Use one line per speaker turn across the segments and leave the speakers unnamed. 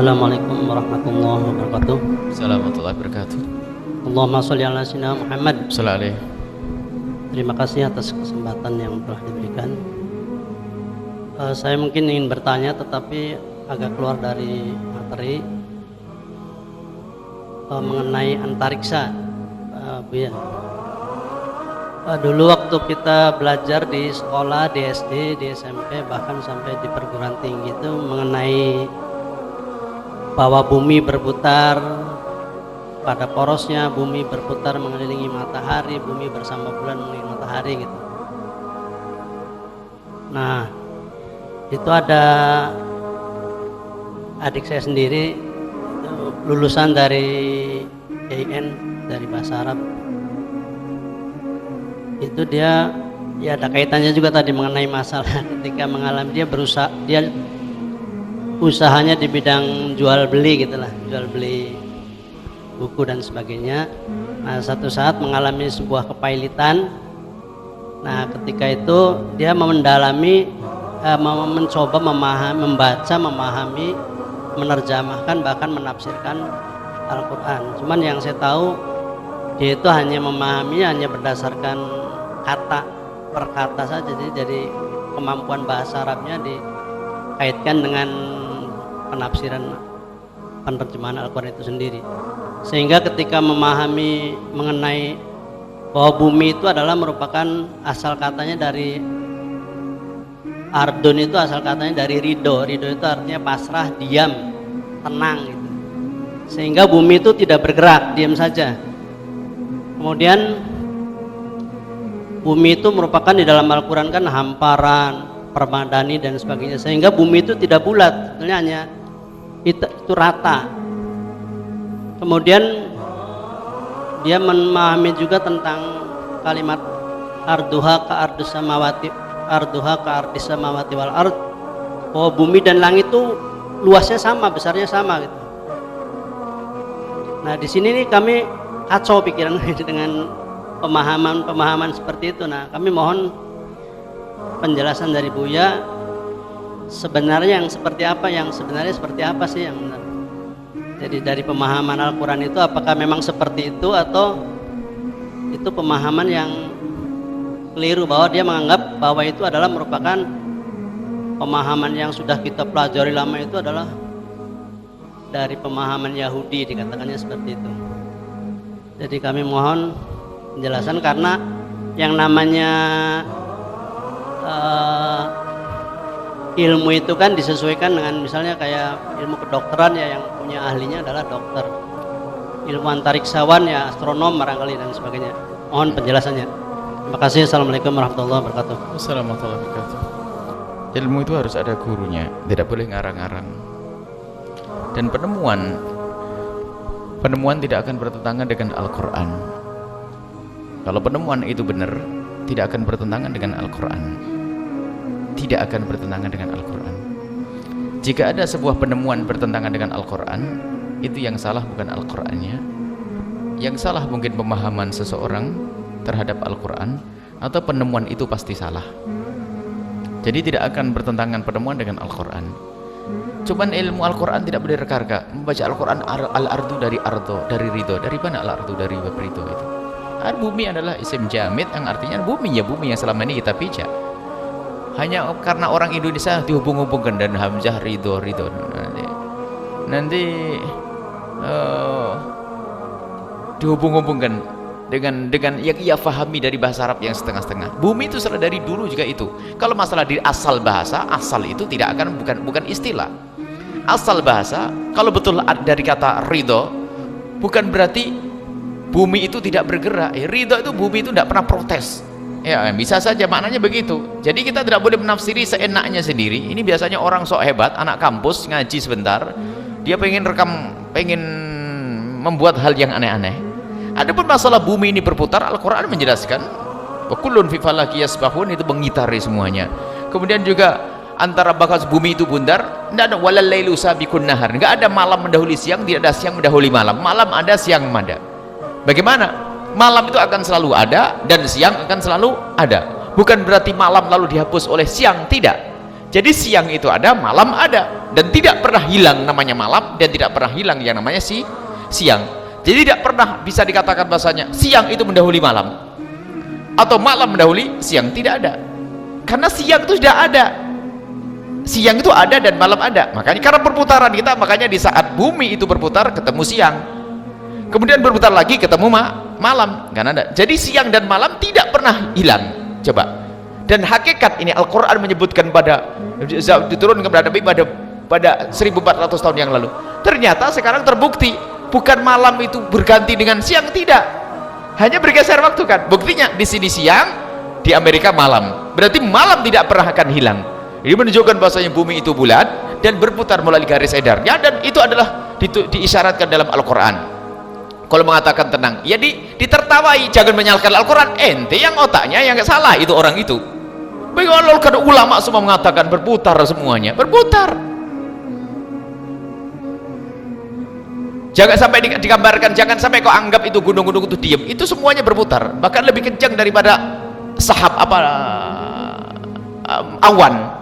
Assalamualaikum warahmatullahi wabarakatuh.
Assalamualaikum warahmatullahi wabarakatuh.
Allahumma sholli ala sayyidina Muhammad.
Sallallahu.
Terima kasih atas kesempatan yang telah diberikan. Saya mungkin ingin bertanya tetapi agak keluar dari materi mengenai antariksa, Bu ya. Dulu waktu kita belajar di sekolah, di SD, di SMP, bahkan sampai di perguruan tinggi itu mengenai bahwa bumi berputar pada porosnya, bumi berputar mengelilingi matahari, bumi bersama bulan mengelilingi matahari gitu. Nah, itu ada adik saya sendiri lulusan dari IAIN, dari bahasa Arab. Itu dia ya ada kaitannya juga tadi mengenai masalah ketika mengalami dia usahanya di bidang jual beli gitulah, jual beli buku dan sebagainya. Nah, satu saat mengalami sebuah kepailitan. Nah, ketika itu dia mendalami, mencoba membaca, memahami, menerjemahkan, bahkan menafsirkan Al-Quran. Cuman yang saya tahu dia itu hanya memahami hanya berdasarkan kata per kata saja. Jadi kemampuan bahasa Arabnya dikaitkan dengan penafsiran penerjemahan Al-Quran itu sendiri. Sehingga ketika memahami mengenai bahwa bumi itu adalah merupakan asal katanya dari ardun, itu asal katanya dari ridho. Ridho itu artinya pasrah, diam, tenang gitu. Sehingga bumi itu tidak bergerak, diam saja. Kemudian bumi itu merupakan di dalam Al-Quran kan hamparan, permadani dan sebagainya. Sehingga bumi itu tidak bulat, sebenarnya hanya itu rata. Kemudian dia memahami juga tentang kalimat arduha ka ardus samawati, arduha ka ardis samawati wal ard, bahwa bumi dan langit itu luasnya sama, besarnya sama gitu. Nah, di sini nih kami kacau pikiran dengan pemahaman seperti itu. Nah, kami mohon penjelasan dari Buya, sebenarnya yang sebenarnya seperti apa sih yang benar. Jadi dari pemahaman Al-Quran itu apakah memang seperti itu atau itu pemahaman yang keliru, bahwa dia menganggap bahwa itu adalah merupakan pemahaman yang sudah kita pelajari lama, itu adalah dari pemahaman Yahudi, dikatakannya seperti itu. Jadi kami mohon penjelasan, karena yang namanya ilmu itu kan disesuaikan dengan misalnya kayak ilmu kedokteran ya, yang punya ahlinya adalah dokter. Ilmu antariksawan ya astronom barangkali dan sebagainya. Mohon penjelasannya. Terima kasih. Assalamualaikum warahmatullahi wabarakatuh.
Assalamualaikum warahmatullahi wabarakatuh. Ilmu itu harus ada gurunya, tidak boleh ngarang-ngarang. Dan penemuan tidak akan bertentangan dengan Al-Quran. Kalau penemuan itu benar, tidak akan bertentangan dengan Al-Quran. Tidak akan bertentangan dengan Al-Quran. Jika ada sebuah penemuan bertentangan dengan Al-Quran, itu yang salah bukan Al-Qurannya. Yang salah mungkin pemahaman seseorang terhadap Al-Quran, atau penemuan itu pasti salah. Jadi tidak akan bertentangan penemuan dengan Al-Quran. Cuman ilmu Al-Quran tidak boleh reka-reka. Membaca Al-Quran al-ardu dari ardo, dari ridho. Dari mana al-ardu? Dari ridho itu. Bumi adalah isim jamid yang artinya bumi, ya bumi yang selama ini kita pijak. Hanya karena orang Indonesia dihubung-hubungkan dan hamzah ridho nanti dihubung-hubungkan dengan yang ia fahami dari bahasa Arab yang setengah-setengah. Bumi itu salah dari dulu juga itu. Kalau masalah di asal bahasa, asal itu tidak akan bukan istilah. Asal bahasa kalau betul dari kata ridho, bukan berarti bumi itu tidak bergerak. Ridho itu bumi itu tidak pernah protes. Ya, bisa saja maknanya begitu. Jadi kita tidak boleh menafsiri seenaknya sendiri. Ini biasanya orang sok hebat, anak kampus ngaji sebentar, dia pengen membuat hal yang aneh-aneh. Adapun masalah bumi ini berputar, Al-Quran menjelaskan wa kullun fi falaki yasbahun, itu mengitari semuanya. Kemudian juga antara bakas bumi itu bundar, tidak ada walal lailu sabiqun nahar, enggak ada malam mendahului siang, tidak ada siang mendahului malam. Malam ada, siang ada. Bagaimana? Malam itu akan selalu ada dan siang akan selalu ada. Bukan berarti malam lalu dihapus oleh siang, tidak. Jadi siang itu ada, malam ada, dan tidak pernah hilang namanya malam, dan tidak pernah hilang yang namanya siang. Jadi tidak pernah bisa dikatakan bahasanya siang itu mendahului malam atau malam mendahului siang, tidak ada. Karena siang itu sudah ada, siang itu ada dan malam ada. Makanya karena perputaran kita, makanya di saat bumi itu berputar ketemu siang, kemudian berputar lagi ketemu malam, kan ada. Jadi siang dan malam tidak pernah hilang. Coba. Dan hakikat ini Al-Quran menyebutkan diturunkan kepada Nabi pada 1400 tahun yang lalu. Ternyata sekarang terbukti bukan malam itu berganti dengan siang, tidak, hanya bergeser waktu kan. Buktinya di sini siang, di Amerika malam, berarti malam tidak pernah akan hilang. Ini menunjukkan bahwasanya bumi itu bulat dan berputar melalui garis edarnya, dan itu adalah diisyaratkan dalam Al-Quran. Kalau mengatakan tenang, ya ditertawai, jangan menyalahkan Al-Quran. Ente yang otaknya yang salah, itu orang itu. Bagaimana kalau ulama semua mengatakan berputar, semuanya berputar. Jangan sampai digambarkan, jangan sampai kau anggap itu gunung-gunung itu diam, itu semuanya berputar, bahkan lebih kencang daripada awan.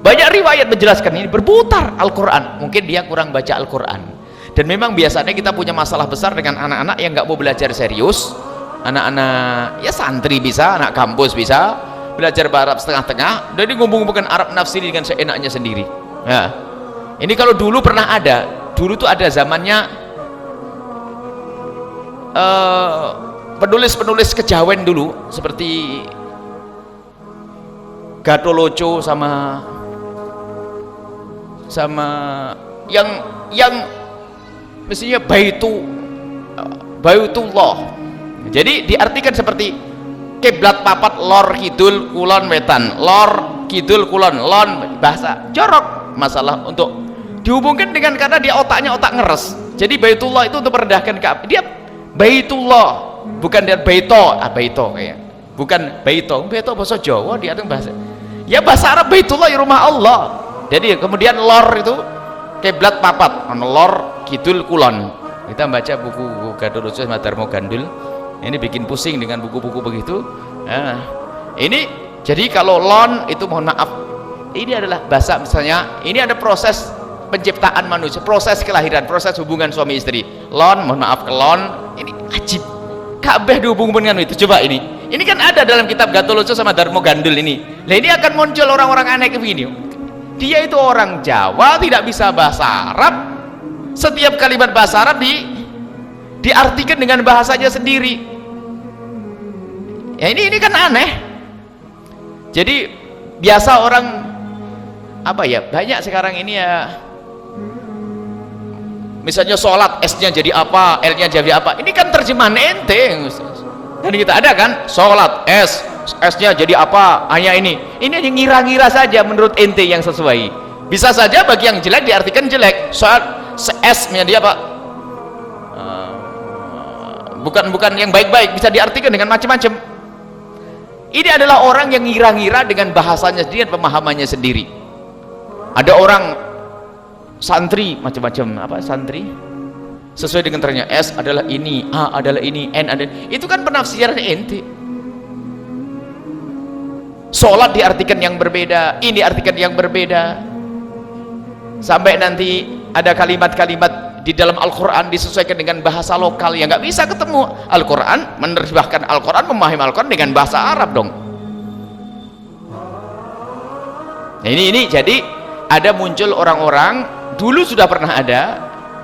Banyak riwayat menjelaskan ini berputar Al-Quran. Mungkin dia kurang baca Al-Quran. Dan memang biasanya kita punya masalah besar dengan anak-anak yang nggak mau belajar serius. Anak-anak ya santri bisa, anak kampus bisa belajar Arab setengah-tengah, jadi ngomong-ngomongkan Arab nafsiri dengan seenaknya sendiri. Nah, ini kalau dulu pernah ada, dulu tuh ada zamannya penulis-penulis kejawen dulu, seperti Gatoloco sama yang mestinya Baitullah. Jadi diartikan seperti kiblat papat lor kidul kulon wetan, lor kidul kulon lon, bahasa jorok masalah untuk dihubungkan dengan, karena dia otaknya otak ngeres. Jadi Baitullah itu untuk merendahkan Ka'bah, dia Baitullah bukan dia Baito, Baito kayak bukan Baito bahasa Jawa, dia itu bahasa ya bahasa Arab. Baitullah ya rumah Allah. Jadi kemudian lor itu kiblat papat, lor kidul kulon. Kita baca buku Gatoloco sama Darmo Gandul, ini bikin pusing dengan buku-buku begitu. Nah, ini jadi kalau lon itu mohon maaf, ini adalah bahasa, misalnya ini ada proses penciptaan manusia, proses kelahiran, proses hubungan suami istri. Lon, mohon maaf, kelon, ini ajib. Ka'bah dihubungkan dengan itu. Coba ini kan ada dalam kitab Gatoloco sama Darmo Gandul ini. Nah, ini akan muncul orang-orang aneh begini. Dia itu orang Jawa, tidak bisa bahasa Arab. Setiap kalimat bahasa Arab diartikan dengan bahasanya sendiri. Ya ini kan aneh. Jadi biasa orang apa ya, banyak sekarang ini ya, misalnya sholat S-nya jadi apa, L-nya jadi apa, ini kan terjemahan ente. Dan kita ada kan sholat S-nya jadi apa, hanya ini hanya ngira-ngira saja menurut ente yang sesuai. Bisa saja bagi yang jelek diartikan jelek. Sholat S-nya dia apa, bukan yang baik-baik, bisa diartikan dengan macam-macam. Ini adalah orang yang ngira-ngira dengan bahasanya sendiri dan pemahamannya sendiri. Ada orang santri macam-macam, apa santri sesuai dengan ternyata S adalah ini, A adalah ini, N adalah, itu kan penafsiran ente. Sholat diartikan yang berbeda, ini diartikan yang berbeda, sampai nanti ada kalimat-kalimat di dalam Al-Quran disesuaikan dengan bahasa lokal yang nggak bisa ketemu. Al-Quran menerjemahkan Al-Quran, memahami Al-Quran dengan bahasa Arab dong. Nah, ini jadi ada muncul orang-orang, dulu sudah pernah ada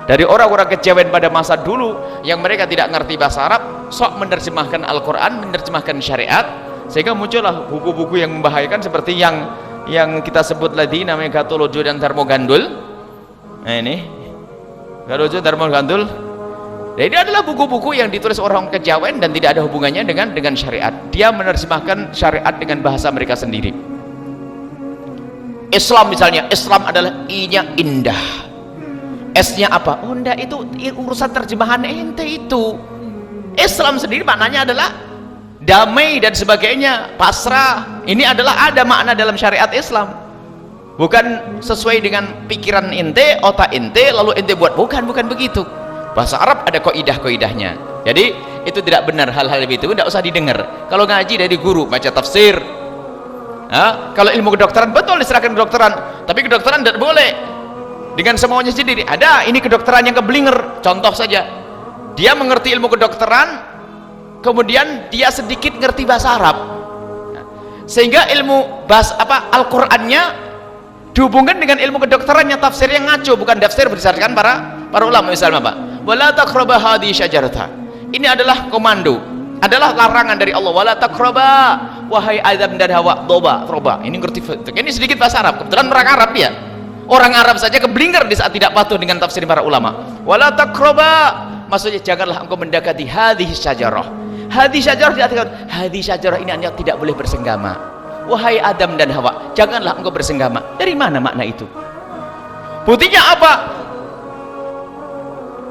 dari orang-orang kejawen pada masa dulu yang mereka tidak ngerti bahasa Arab, sok menerjemahkan Al-Quran, menerjemahkan syariat, sehingga muncullah buku-buku yang membahayakan seperti yang kita sebut tadi, namanya Gatoloco dan Darmo Gandul. Nah ini Gatoloco, Darmo Gandul. Nah, ini adalah buku-buku yang ditulis orang kejawen dan tidak ada hubungannya dengan syariat. Dia menerjemahkan syariat dengan bahasa mereka sendiri. Islam misalnya, Islam adalah I-nya indah, S-nya apa? Oh enggak, itu urusan terjemahan ente itu. Islam sendiri maknanya adalah damai dan sebagainya, pasrah. Ini adalah ada makna dalam syariat Islam, bukan sesuai dengan pikiran ente, otak ente, lalu ente buat. Bukan begitu. Bahasa Arab ada kaidah-kaidahnya. Jadi itu tidak benar hal-hal itu, tidak usah didengar. Kalau ngaji dari guru, baca tafsir, Kalau ilmu kedokteran betul diserahkan kedokteran, tapi kedokteran tidak boleh dengan semuanya sendiri. Ada ini kedokteran yang keblinger. Contoh saja, dia mengerti ilmu kedokteran, kemudian dia sedikit ngerti bahasa Arab, sehingga ilmu bahasa Al-Qur'annya dihubungkan dengan ilmu kedokterannya, tafsir yang ngaco, bukan tafsir berdasarkan para ulama. Misalnya apa? Wala taqraba hadhihi syajarata. Ini adalah komando, adalah larangan dari Allah. Wala taqraba, wahai Adam dan Hawa, toba. Ini ngerti, ini sedikit bahasa Arab, kebetulan orang Arab ya. Orang Arab saja keblinger di saat tidak patuh dengan tafsir para ulama. Wala taqraba, maksudnya janganlah engkau mendekati hadhihi syajarah. Hadhihi syajarah diartikan, hadhihi syajarah ini hanya tidak boleh bersenggama. Wahai Adam dan Hawa, janganlah engkau bersenggama. Dari mana makna itu? Buktinya apa?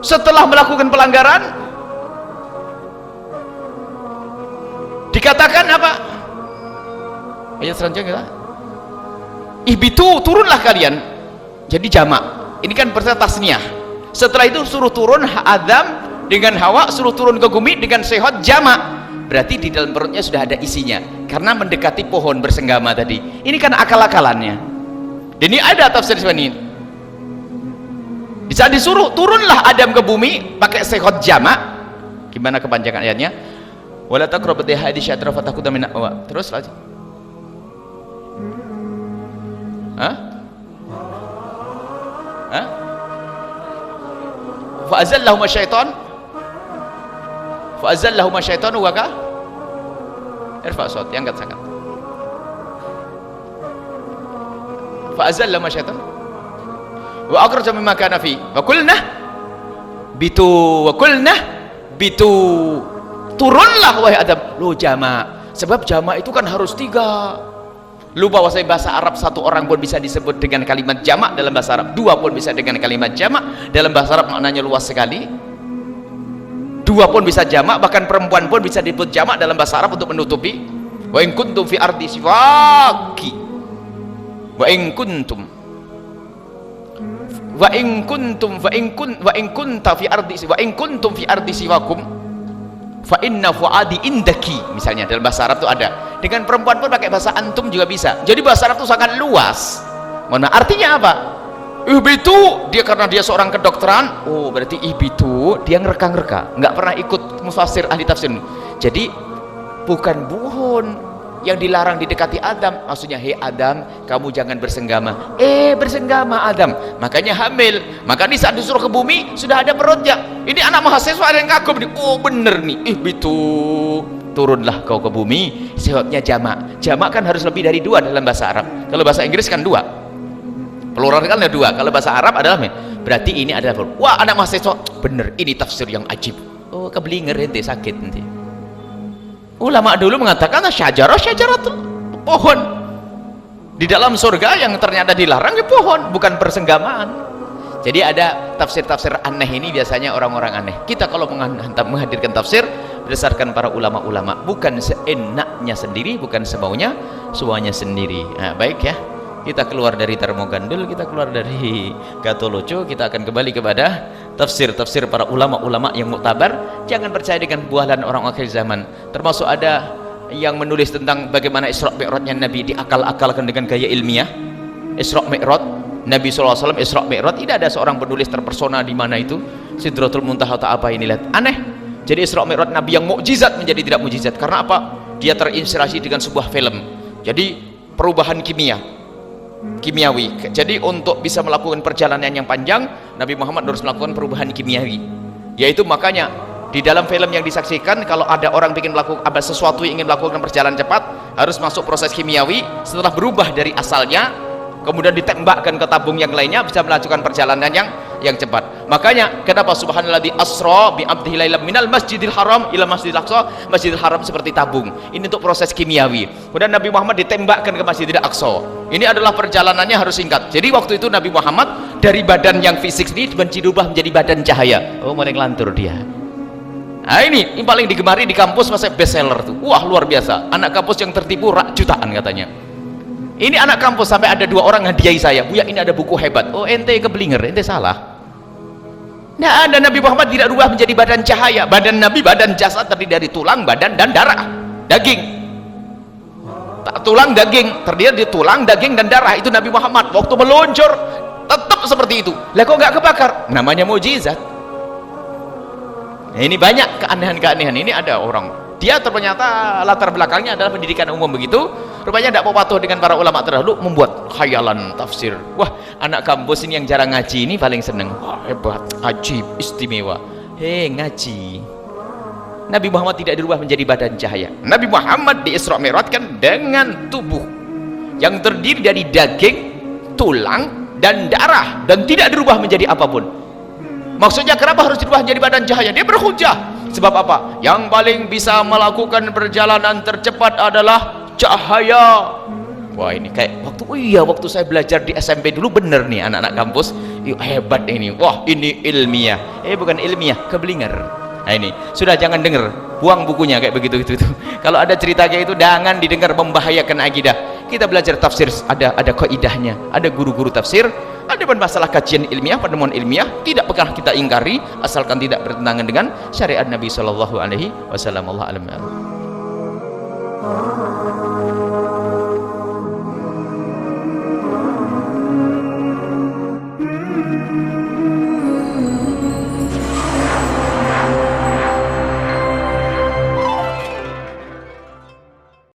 Setelah melakukan pelanggaran, dikatakan apa? Ayat selanjutnya, ihbitu, turunlah kalian. Jadi jamak. Ini kan berarti tasniyah. Setelah itu suruh turun Adam dengan Hawa, suruh turun ke bumi dengan sehat, jamak. Berarti di dalam perutnya sudah ada isinya, karena mendekati pohon bersenggama tadi. Ini kan akal-akalannya. Dan ini ada tafsir seperti ini. Di saat disuruh turunlah Adam ke bumi pakai sehat jamak. Gimana kepanjangan ayatnya? Wala taqrabu hadhihi syajarah fatakuta min awa. Terus lagi. Fa'azallahuma syaitan wa ka irfa sawt, angkat sangat. Fa'azallahuma syaitan wa akhraja mimma kana fi wa qulna bitu, turunlah wahai Adam. Lo jamak, sebab jamak itu kan harus 3. Lupa bahasa Arab satu orang pun bisa disebut dengan kalimat jamak dalam bahasa Arab, 2 pun bisa dengan kalimat jamak dalam bahasa Arab, maknanya luas sekali. 2 pun bisa jamak, bahkan perempuan pun bisa disebut jamak dalam bahasa Arab untuk menutupi. Wa in kuntum fi ardi siwaki, wa in kuntum fi ardi siwakum fa inna fuadi indaki, misalnya dalam bahasa Arab itu ada. Dengan perempuan pun pakai bahasa antum juga bisa. Jadi bahasa Arab itu sangat luas. Mana artinya apa? Ihbitu, dia karena dia seorang kedokteran, oh berarti ihbitu dia ngereka-ngereka, nggak pernah ikut mufasir ahli tafsir. Jadi bukan buhun yang dilarang didekati Adam, maksudnya hei Adam, kamu jangan bersenggama. Bersenggama Adam, makanya hamil. Maka di saat disuruh ke bumi sudah ada perutnya. Ini anak mahasiswa ada yang kagum nih. Oh bener nih, ihbitu, turunlah kau ke bumi. Sebabnya jamak. Jamak kan harus lebih dari 2 dalam bahasa Arab. Kalau bahasa Inggris kan 2, plural kan ada 2. Kalau bahasa Arab adalah, berarti ini adalah, wah anak mahasiswa, bener ini tafsir yang ajib. Oh keblinger ente, sakit nanti. Ulama dulu mengatakan syajarah itu pohon di dalam surga yang ternyata dilarang ya pohon, bukan persenggamaan. Jadi ada tafsir-tafsir aneh ini biasanya orang-orang aneh. Kita kalau menghadirkan tafsir berdasarkan para ulama-ulama, bukan seenaknya sendiri, bukan semaunya semuanya sendiri. Nah, baik ya, kita keluar dari termogandul, kita keluar dari gatoloco, kita akan kembali kepada tafsir-tafsir para ulama-ulama yang muktabar. Jangan percaya dengan bualan orang akhir zaman. Termasuk ada yang menulis tentang bagaimana Isra Mi'rajnya Nabi diakal-akalkan dengan gaya ilmiah. Isra Mi'raj Nabi SAW, Isra Mi'raj, tidak ada seorang penulis terpersona di mana itu Sidratul Muntaha atau apa ini, lihat aneh. Jadi Isra Mi'raj Nabi yang mukjizat menjadi tidak mukjizat karena apa? Dia terinspirasi dengan sebuah film. Jadi perubahan kimiawi. Jadi untuk bisa melakukan perjalanan yang panjang, Nabi Muhammad harus melakukan perubahan kimiawi. Yaitu makanya di dalam film yang disaksikan, kalau ada orang ingin melakukan sesuatu, ingin melakukan perjalanan cepat, harus masuk proses kimiawi. Setelah berubah dari asalnya, kemudian ditembakkan ke tabung yang lainnya, bisa melakukan perjalanan yang cepat. Makanya kenapa subhanalladzi asra bi abdihi lailan minal masjidil haram ila masjidil aqsa. Masjidil haram seperti tabung, ini untuk proses kimiawi. Kemudian Nabi Muhammad ditembakkan ke Masjidil Aqsa. Ini adalah perjalanannya harus singkat. Jadi waktu itu Nabi Muhammad dari badan yang fisik ini dirubah menjadi badan cahaya. Oh mulai ngelantur dia. Nah ini paling digemari di kampus, masa bestseller tuh. Wah luar biasa, anak kampus yang tertipu rak jutaan katanya. Ini anak kampus sampai ada 2 orang hadiahi saya, Buya ini ada buku hebat. Oh ente keblinger, ente salah. Nah ada, Nabi Muhammad tidak rubah menjadi badan cahaya. Badan Nabi, badan jasad terdiri dari tulang, badan dan darah, daging. tulang daging, terdiri di tulang daging dan darah. Itu Nabi Muhammad waktu meluncur tetap seperti itu. Lah kok nggak kebakar? Namanya mukjizat. Nah, ini banyak keanehan-keanehan. Ini ada orang, dia ternyata latar belakangnya adalah pendidikan umum begitu, rupanya tidak mau patuh dengan para ulama terdahulu, membuat khayalan tafsir. Wah, anak kampus ini yang jarang ngaji ini paling seneng. Wah, hebat, ajib, istimewa. Ngaji. Nabi Muhammad tidak dirubah menjadi badan cahaya. Nabi Muhammad di Isra Mi'rajkan dengan tubuh yang terdiri dari daging, tulang, dan darah, dan tidak dirubah menjadi apapun. Maksudnya kenapa harus dirubah menjadi badan cahaya? Dia berhujah. Sebab apa? Yang paling bisa melakukan perjalanan tercepat adalah cahaya. Wah, ini kayak waktu saya belajar di SMP dulu, bener nih anak-anak kampus. Hebat ini. Wah, ini ilmiah. Bukan ilmiah, keblinger. Nah, ini sudah, jangan dengar, buang bukunya kayak begitu itu. Kalau ada cerita kayak itu jangan didengar, membahayakan akidah. Kita belajar tafsir, ada kaidahnya, ada guru-guru tafsir. Ada masalah kajian ilmiah, penemuan ilmiah tidak pernah kita ingkari asalkan tidak bertentangan dengan syariat Nabi Shallallahu Alaihi Wasallam. Allah alam.